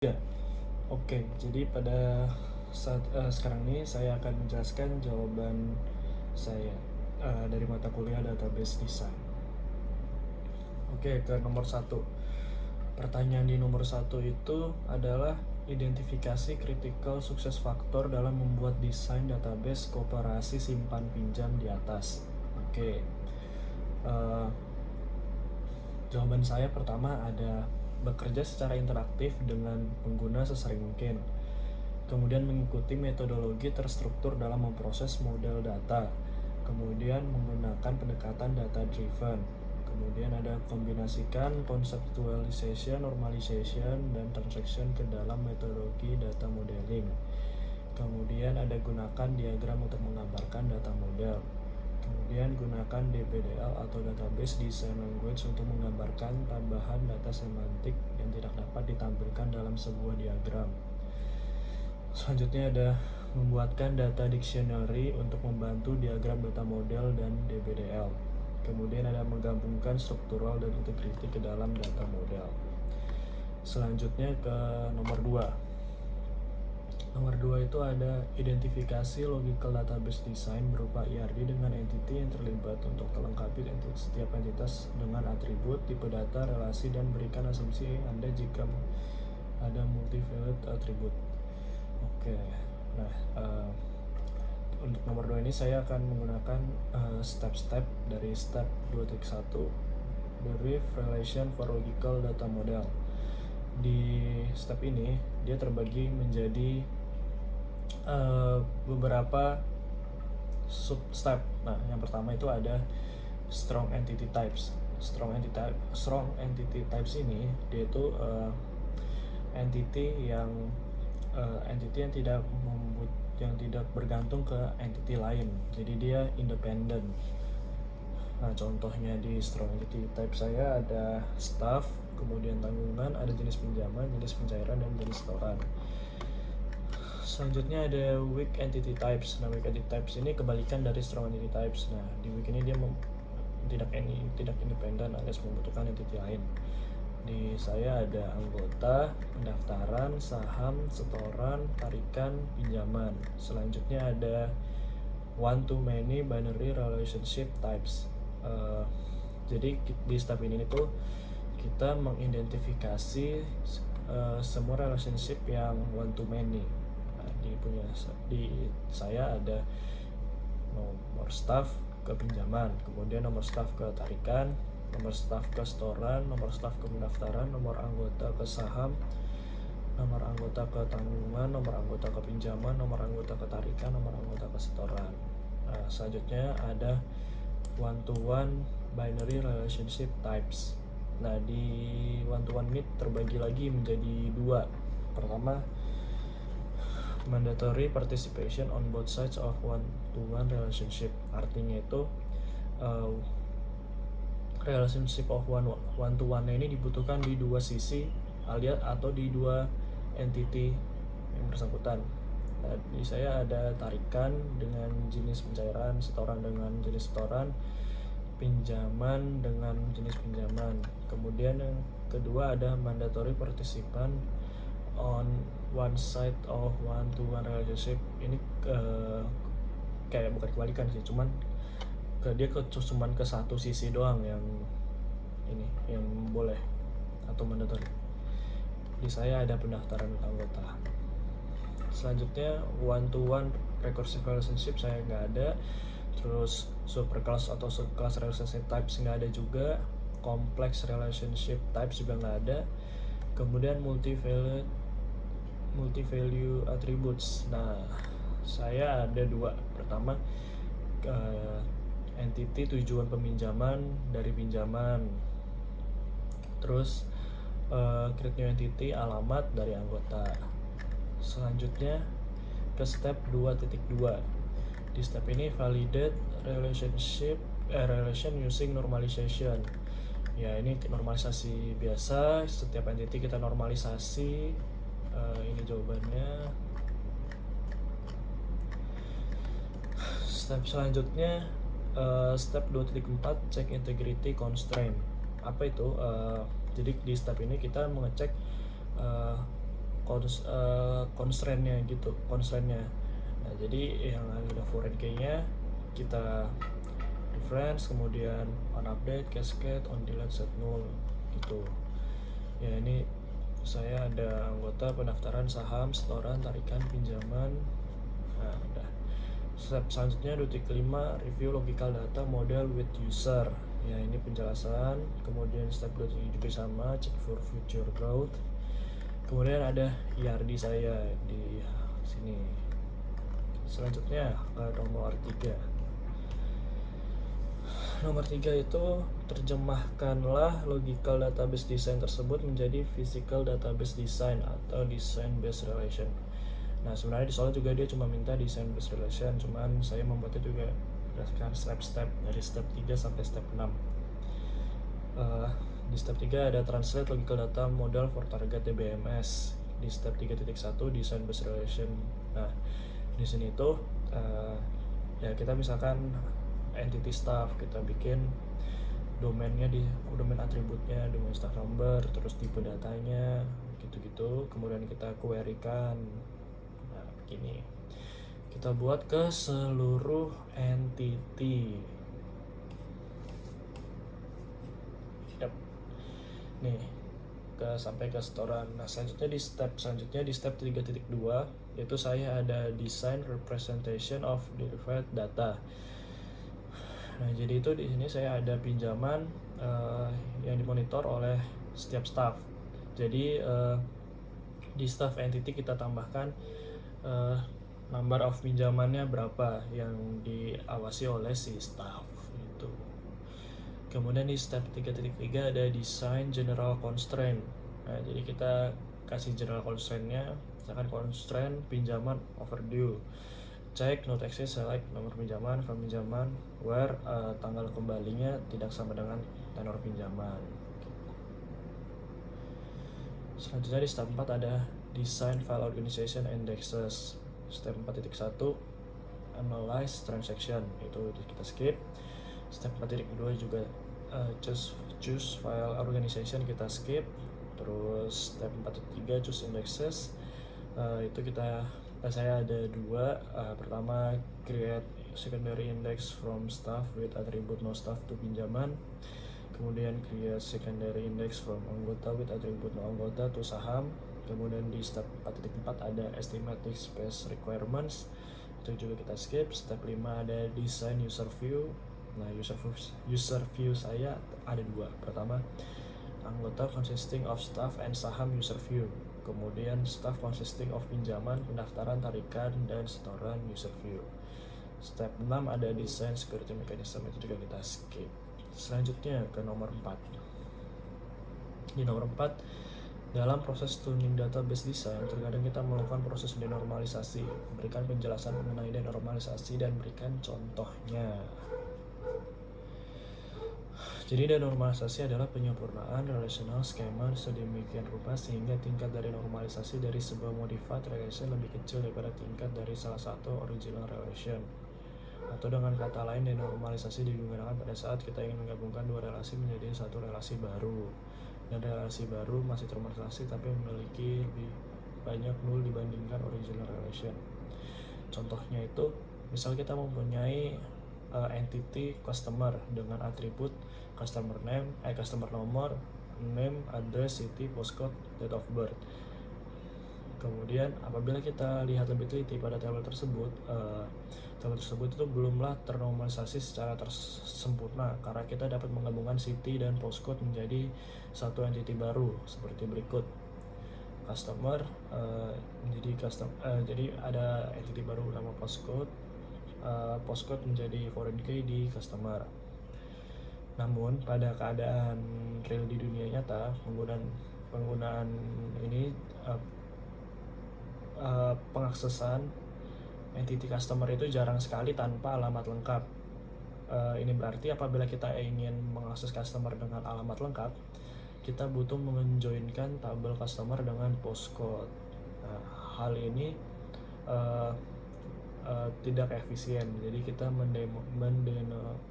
Ya, oke. Jadi pada saat sekarang ini saya akan menjelaskan jawaban saya dari mata kuliah Database Design. Oke, ke nomor satu. Pertanyaan di nomor satu itu adalah identifikasi critical success factor dalam membuat desain database koperasi simpan pinjam di atas. Oke. Eh, Jawaban saya pertama ada bekerja secara interaktif dengan pengguna sesering mungkin. Kemudian mengikuti metodologi terstruktur dalam memproses model data. Kemudian menggunakan pendekatan data driven. Kemudian ada kombinasikan conceptualization, normalization, dan transaction ke dalam metodologi data modeling. Kemudian ada gunakan diagram untuk menggambarkan data model. Kemudian gunakan DBDL atau Database Design Language untuk menggambarkan tambahan data semantik yang tidak dapat ditampilkan dalam sebuah diagram. Selanjutnya ada membuatkan data dictionary untuk membantu diagram data model dan DBDL. Kemudian ada menggabungkan struktural dan integrity ke dalam data model. Selanjutnya ke nomor 2. Nomor 2 itu ada identifikasi logical database design berupa IRD dengan entity yang terlibat untuk melengkapi setiap entitas dengan atribut, tipe data, relasi, dan berikan asumsi Anda jika ada multi-valued atribut. Oke, nah untuk nomor 2 ini saya akan menggunakan step-step dari step 2.1 Derive Relation for Logical Data Model. Di step ini dia terbagi menjadi beberapa sub-step. Nah, yang pertama itu ada strong entity types. Strong entity types ini dia itu entity yang tidak bergantung ke entity lain. Jadi dia independen. Nah, contohnya di strong entity type saya ada staff, kemudian tanggungan, ada jenis pinjaman, jenis pencairan, dan jenis setoran. Selanjutnya ada weak entity types. Nah, weak entity types ini kebalikan dari strong entity types. Nah, di weak ini dia tidak independen alias membutuhkan entity lain. Di saya ada anggota, pendaftaran, saham, setoran, tarikan, pinjaman. Selanjutnya ada one to many binary relationship types. Jadi di step ini tuh kita mengidentifikasi semua relationship yang one to many. Di saya ada nomor staff ke pinjaman, kemudian nomor staff ke tarikan, nomor staff ke setoran, nomor staff ke pendaftaran, nomor anggota ke saham, nomor anggota ke tanggungan, nomor anggota ke pinjaman, nomor anggota ke tarikan, nomor anggota ke setoran. Nah, selanjutnya ada one to one binary relationship types. Nah, di one to one ini terbagi lagi menjadi dua. Pertama, mandatory participation on both sides of one to one relationship. Artinya itu relationship of one to one ini dibutuhkan di dua sisi alias atau di dua entity yang bersangkutan. Nah, di saya ada tarikan dengan jenis pencairan, setoran dengan jenis setoran, pinjaman dengan jenis pinjaman. Kemudian yang kedua ada mandatory participant on one side of one to one relationship. Ini kayak bukan kebalikan sih, cuman dia cuman ke satu sisi doang yang ini yang boleh atau mandatory. Di saya ada pendaftaran anggota. Selanjutnya one to one recursive relationship saya nggak ada. Terus superclass atau subclass relationship types nggak ada juga. Complex relationship types juga nggak ada. Kemudian multi-value attributes. Nah, saya ada dua. Pertama, entity tujuan peminjaman dari pinjaman. Terus create new entity alamat dari anggota. Selanjutnya ke step 2.2. Di step ini validate relation using normalization. Ya, ini normalisasi biasa, setiap entity kita normalisasi. Ini jawabannya. Step selanjutnya step 2.4 check integrity constraint. Apa itu? Jadi di step ini kita mengecek constraint-nya gitu, constraint-nya. Nah, jadi yang ada foreign key-nya kita reference, kemudian on update, cascade, on delete, set null gitu. Ya, ini saya ada anggota pendaftaran saham, setoran, tarikan, pinjaman. Nah, udah. Step selanjutnya detik 5 review logical data model with user. Ya, ini penjelasan. Kemudian step 27 juga sama, check for future growth. Kemudian ada ERD saya di sini. Selanjutnya ke nomor 3. Nomor 3 itu terjemahkanlah logical database design tersebut menjadi physical database design atau design based relation. Nah, sebenarnya di soal juga dia cuma minta design based relation, cuman saya membuatnya juga berdasarkan step-step dari step 3 sampai step 6. Di step 3 ada translate logical data model for target DBMS. Di step 3.1 design based relation. Nah, di sini tuh ya kita misalkan entity staff, kita bikin domainnya di domain atributnya, domain staff number, terus tipe datanya gitu-gitu, kemudian kita query-kan. Nah, begini kita buat ke seluruh entity. Yep. Nih sampai ke setoran. Nah, selanjutnya di step 3.2 yaitu saya ada design representation of derived data. Nah, jadi itu di sini saya ada pinjaman yang dimonitor oleh setiap staff. Jadi di staff entity kita tambahkan number of pinjamannya berapa yang diawasi oleh si staff itu. Kemudian di step 3.3 ada design general constraint. Nah, jadi kita kasih general constraint-nya, misalkan constraint pinjaman overdue. Cek not access, select nomor pinjaman, from pinjaman, where tanggal kembalinya tidak sama dengan tenor pinjaman. Selanjutnya di step 4 ada design file organization indexes. Step 4.1 analyze transaction, itu kita skip. Step 4.2 juga choose file organization, kita skip. Terus step 4.3 choose indexes, itu saya ada 2. Pertama, create secondary index from staff with attribute no staff to pinjaman. Kemudian create secondary index from anggota with attribute no anggota to saham. Kemudian di step 4.4 ada estimating space requirements, itu juga kita skip. Step 5 ada design user view. Nah, user view saya ada 2. Pertama, anggota consisting of staff and saham user view. Kemudian staff consisting of pinjaman, pendaftaran, tarikan, dan setoran user view. Step 6 ada design security mechanism, itu juga kita skip. Selanjutnya ke nomor 4. Di nomor 4, dalam proses tuning database design, terkadang kita melakukan proses denormalisasi. Berikan penjelasan mengenai denormalisasi dan berikan contohnya. Jadi denormalisasi adalah penyempurnaan relational schema sedemikian rupa sehingga tingkat dari normalisasi dari sebuah modified relation lebih kecil daripada tingkat dari salah satu original relation. Atau dengan kata lain, denormalisasi digunakan pada saat kita ingin menggabungkan 2 relasi menjadi satu relasi baru. Dan relasi baru masih ternormalisasi tapi memiliki lebih banyak null dibandingkan original relation. Contohnya itu, misal kita mempunyai entity customer dengan atribut customer name, customer nomor, name, address, city, postcode, date of birth. Kemudian apabila kita lihat lebih teliti pada tabel tersebut itu belumlah ternormalisasi secara sempurna karena kita dapat menggabungkan city dan postcode menjadi satu entity baru seperti berikut. Customer jadi ada entity baru nama postcode. Postcode menjadi foreign key di customer. Namun pada keadaan real di dunia nyata, penggunaan ini pengaksesan entity customer itu jarang sekali tanpa alamat lengkap. Ini berarti apabila kita ingin mengakses customer dengan alamat lengkap, kita butuh menjoinkan tabel customer dengan postcode. Nah, hal ini tidak efisien, jadi kita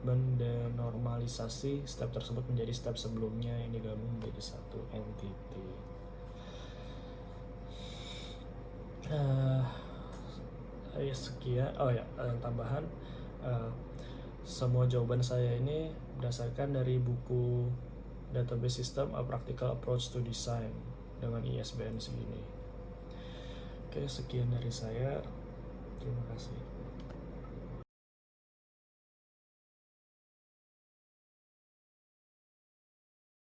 mendenormalisasi step tersebut menjadi step sebelumnya yang digabung menjadi satu entity. Eh, Sekian. Oh ya, tambahan, eh, semua jawaban saya ini berdasarkan dari buku Database System: A Practical Approach to Design dengan ISBN segini. Oke, sekian dari saya. Terima kasih.